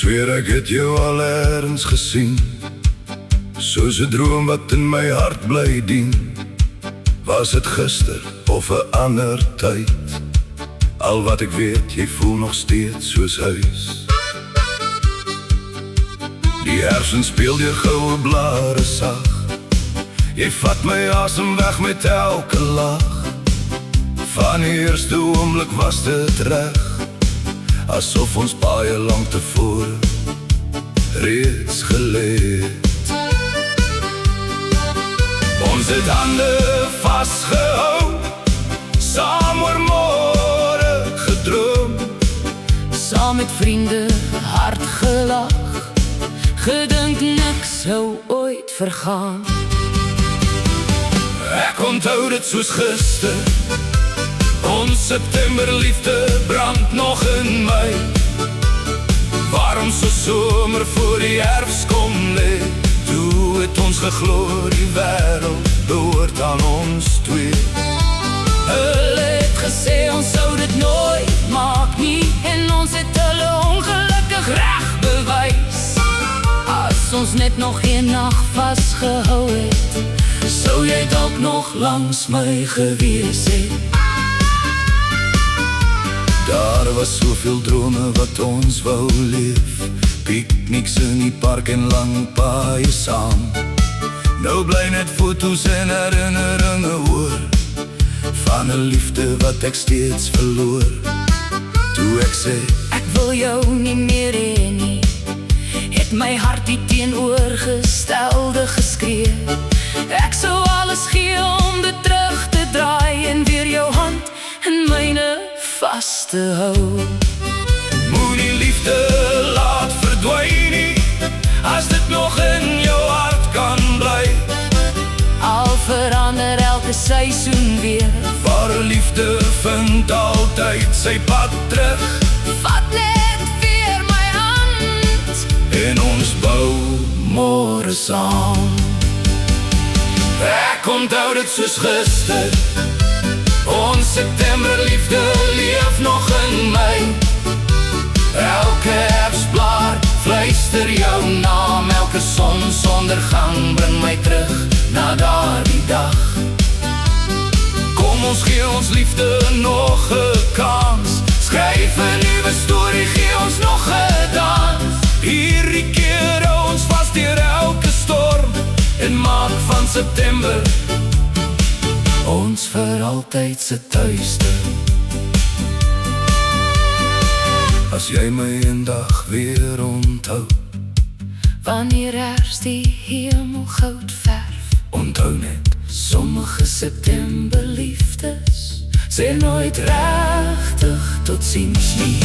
sweer ek het jou al ergens gesien, soos 'n droom wat in my hart bly dien. Was het gister of 'n ander tyd? Al wat ek weet, jy voel nog steeds soos huis. Die hersen speel deur goue blare sag, jy vat my asem weg met elke lach. Van die eerste oomblik was dit reg, asof ons baie lang tevore reeds gelê het. Ons het hande vastgehou, saam oor môre gedroom, saam met vriende hard gelag, gedink niks sou ooit vergaan. Ek onthou dit soos gister, ons Septemberliefde brand nog in my. Waarom so somer voor die herfst kom lê, toe het ons geglo die wêreld behoort aan ons twee. Hulle het gesê ons sou dit nooit maak nie, en ons het hulle ongelukkig reg bewys. As ons net nog een nag vastgehou het, sou jy dalk nog langs my gewees het. Daar was soveel drome wat ons wou leef, pikniks in die park en lang paaie saam. Nou bly net foto's en herinneringe oor, van 'n liefde wat ek steeds verloor. Toe ek sê, ek wil jou nie meer hê nie, het my hart die teenoorgestelde geskree. Ek sou alles gee om dit terug te draai en weer jou hand in myne vast te hou. Moenie liefde laat verdwyn nie, as dit nog in jou hart kan bly. Al verander elke seisoen weer, ware liefde vind altyd sy pad terug. vat net weer my hand, en ons bou môre saam. Ek onthou dit soos gister, ons Septemberliefde leef nog in my. Elke herfstblaar fluister jou naam, elke sonsondergang bring my terug na daardie dag. Kom ons gee ons liefde nog 'n kans, skryf 'n nuwe storie, gee ons nog 'n dans. Hierdie keer hou ons vas deur elke storm, en maak van September ons vir altyd se tuiste. As jy my eendag weer onthou, wanneer herfst die hemel goud verf, onthou net, sommige Septemberliefdes sê nooit regtig tot ziens nie.